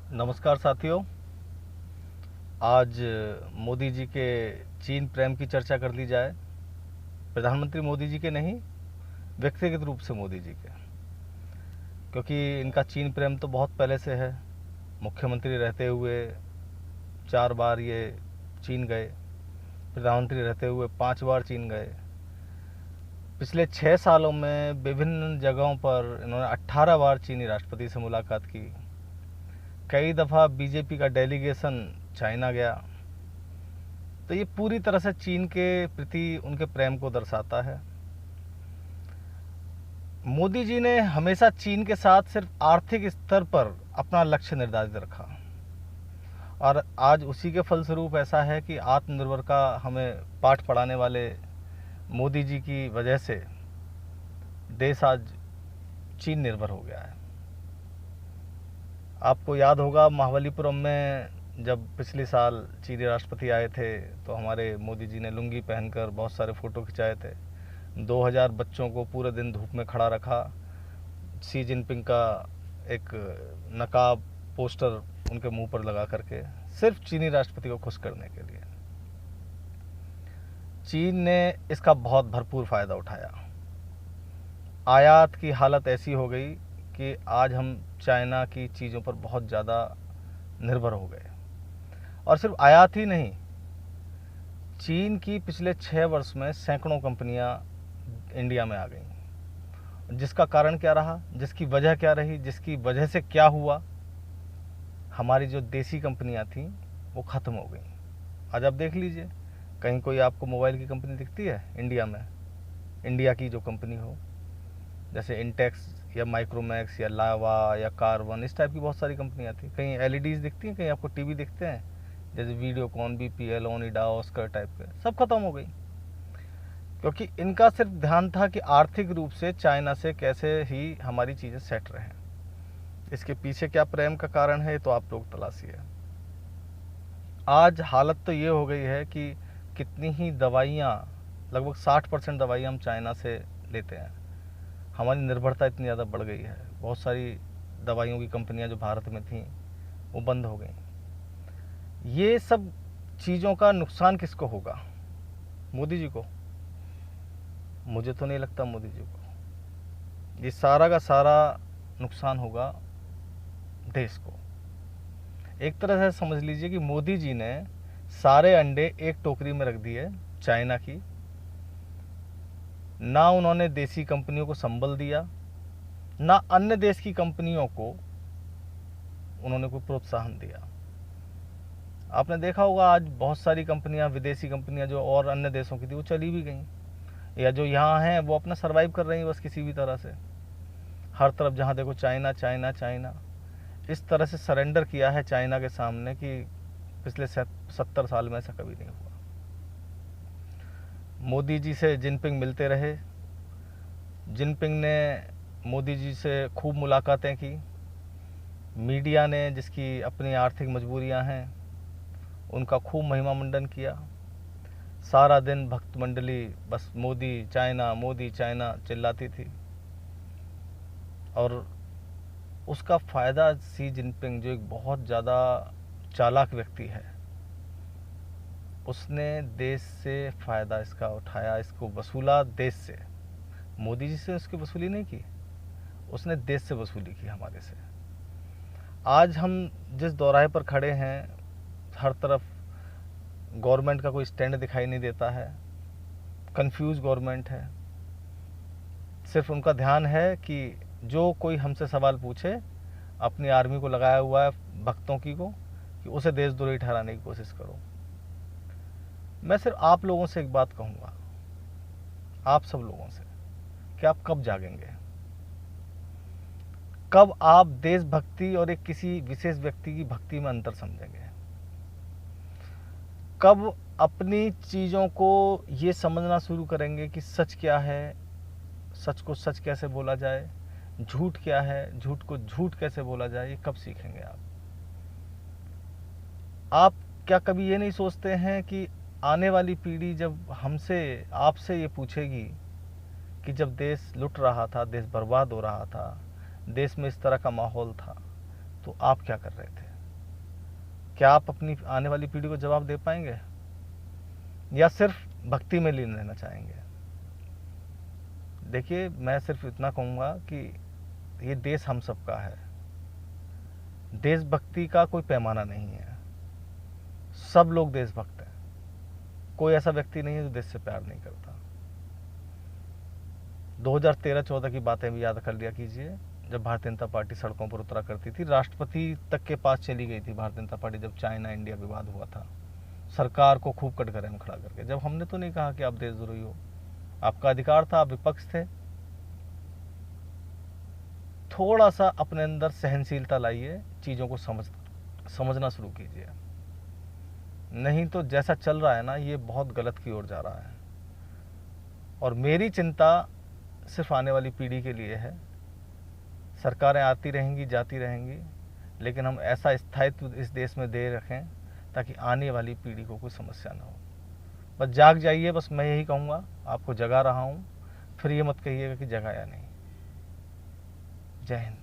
नमस्कार साथियों। आज मोदी जी के चीन प्रेम की चर्चा कर ली जाए। प्रधानमंत्री मोदी जी के नहीं, व्यक्तिगत रूप से मोदी जी के, क्योंकि इनका चीन प्रेम तो बहुत पहले से है। मुख्यमंत्री रहते हुए 4 बार ये चीन गए, प्रधानमंत्री रहते हुए 5 बार चीन गए। पिछले 6 सालों में विभिन्न जगहों पर इन्होंने 18 बार चीनी राष्ट्रपति से मुलाकात की। कई दफ़ा बीजेपी का डेलीगेशन चाइना गया। तो ये पूरी तरह से चीन के प्रति उनके प्रेम को दर्शाता है। मोदी जी ने हमेशा चीन के साथ सिर्फ आर्थिक स्तर पर अपना लक्ष्य निर्धारित रखा, और आज उसी के फलस्वरूप ऐसा है कि आत्मनिर्भर का हमें पाठ पढ़ाने वाले मोदी जी की वजह से देश आज चीन निर्भर हो गया है। आपको याद होगा महाबलीपुरम में जब पिछले साल चीनी राष्ट्रपति आए थे तो हमारे मोदी जी ने लुंगी पहनकर बहुत सारे फ़ोटो खिंचाए थे। 2000 बच्चों को पूरे दिन धूप में खड़ा रखा। शी जिनपिंग का एक नकाब पोस्टर उनके मुंह पर लगा करके, सिर्फ चीनी राष्ट्रपति को खुश करने के लिए। चीन ने इसका बहुत भरपूर फ़ायदा उठाया। आयात की हालत ऐसी हो गई कि आज हम चाइना की चीज़ों पर बहुत ज़्यादा निर्भर हो गए। और सिर्फ आयात ही नहीं, चीन की पिछले 6 वर्ष में सैकड़ों कंपनियां इंडिया में आ गई। जिसका कारण क्या रहा, जिसकी वजह क्या रही, जिसकी वजह से क्या हुआ, हमारी जो देसी कंपनियां थीं वो ख़त्म हो गई। आज आप देख लीजिए, कहीं कोई आपको मोबाइल की कंपनी दिखती है इंडिया में, इंडिया की जो कंपनी हो, जैसे इंटेक्स या माइक्रोमैक्स या लावा या कारवन, इस टाइप की बहुत सारी कंपनियां थी। कहीं एलईडीज़ दिखती हैं, कहीं आपको टीवी दिखते हैं, जैसे Videocon, BPL, Onida, Oscar type के, सब खत्म हो गई। क्योंकि इनका सिर्फ ध्यान था कि आर्थिक रूप से चाइना से कैसे ही हमारी चीज़ें सेट रहें। इसके पीछे क्या प्रेम का कारण है, तो आप लोग तलाशिए। आज हालत तो ये हो गई है कि कितनी ही दवाइयाँ, लगभग 60% दवाइयाँ हम चाइना से लेते हैं। हमारी निर्भरता इतनी ज़्यादा बढ़ गई है। बहुत सारी दवाइयों की कंपनियां जो भारत में थीं वो बंद हो गई। ये सब चीज़ों का नुकसान किसको होगा? मोदी जी को? मुझे तो नहीं लगता मोदी जी को। ये सारा का सारा नुकसान होगा देश को। एक तरह से समझ लीजिए कि मोदी जी ने सारे अंडे एक टोकरी में रख दिए चाइना की। ना उन्होंने देसी कंपनियों को संबल दिया, ना अन्य देश की कंपनियों को उन्होंने कोई प्रोत्साहन दिया। आपने देखा होगा आज बहुत सारी कंपनियां, विदेशी कंपनियां जो और अन्य देशों की थी, वो चली भी गई, या जो यहाँ हैं वो अपना सर्वाइव कर रही हैं बस किसी भी तरह से। हर तरफ जहाँ देखो चाइना चाइना चाइना। इस तरह से सरेंडर किया है चाइना के सामने कि पिछले 70 साल में ऐसा कभी नहीं हुआ। मोदी जी से जिनपिंग मिलते रहे। जिनपिंग ने मोदी जी से खूब मुलाकातें की। मीडिया ने, जिसकी अपनी आर्थिक मजबूरियां हैं, उनका खूब महिमा मंडन किया। सारा दिन भक्त मंडली बस मोदी चाइना चिल्लाती थी। और उसका फ़ायदा शी जिनपिंग, जो एक बहुत ज़्यादा चालाक व्यक्ति है, उसने देश से फ़ायदा इसका उठाया, इसको वसूला देश से। मोदी जी से उसकी वसूली नहीं की, उसने देश से वसूली की हमारे से। आज हम जिस दौराहे पर खड़े हैं, हर तरफ गवर्नमेंट का कोई स्टैंड दिखाई नहीं देता है। कंफ्यूज गवर्नमेंट है। सिर्फ उनका ध्यान है कि जो कोई हमसे सवाल पूछे, अपनी आर्मी को लगाया हुआ है भक्तों की को, कि उसे देशद्रोही ठहराने की कोशिश करो। मैं सिर्फ आप लोगों से एक बात कहूँगा, आप सब लोगों से, कि आप कब जागेंगे? कब आप देशभक्ति और एक किसी विशेष व्यक्ति की भक्ति में अंतर समझेंगे? कब अपनी चीज़ों को ये समझना शुरू करेंगे कि सच क्या है, सच को सच कैसे बोला जाए, झूठ क्या है, झूठ को झूठ कैसे बोला जाए? ये कब सीखेंगे आप? आप क्या कभी ये नहीं सोचते हैं कि आने वाली पीढ़ी जब हमसे, आपसे ये पूछेगी कि जब देश लुट रहा था, देश बर्बाद हो रहा था, देश में इस तरह का माहौल था, तो आप क्या कर रहे थे? क्या आप अपनी आने वाली पीढ़ी को जवाब दे पाएंगे, या सिर्फ भक्ति में लीन रहना चाहेंगे? देखिए, मैं सिर्फ इतना कहूँगा कि ये देश हम सबका है। देशभक्ति का कोई पैमाना नहीं है, सब लोग देशभक्त हैं। कोई ऐसा व्यक्ति नहीं है जो देश से प्यार नहीं करता। 2013-14 की बातें भी याद कर लिया कीजिए, जब भारतीय जनता पार्टी सड़कों पर उतरा करती थी, राष्ट्रपति तक के पास चली गई थी भारतीय जनता पार्टी, जब चाइना इंडिया विवाद हुआ था, सरकार को खूब कटघरे में खड़ा करके। जब हमने तो नहीं कहा कि आप देशद्रोही हो, आपका अधिकार था, आप विपक्ष थे। थोड़ा सा अपने अंदर सहनशीलता लाइए, चीज़ों को समझना शुरू कीजिए, नहीं तो जैसा चल रहा है ना, ये बहुत गलत की ओर जा रहा है। और मेरी चिंता सिर्फ आने वाली पीढ़ी के लिए है। सरकारें आती रहेंगी, जाती रहेंगी, लेकिन हम ऐसा स्थायित्व इस देश में दे रखें ताकि आने वाली पीढ़ी को कोई समस्या ना हो। बस जाग जाइए, बस मैं यही कहूँगा, आपको जगा रहा हूँ, फिर ये मत कहिएगा कि जगाया नहीं। जय हिंद।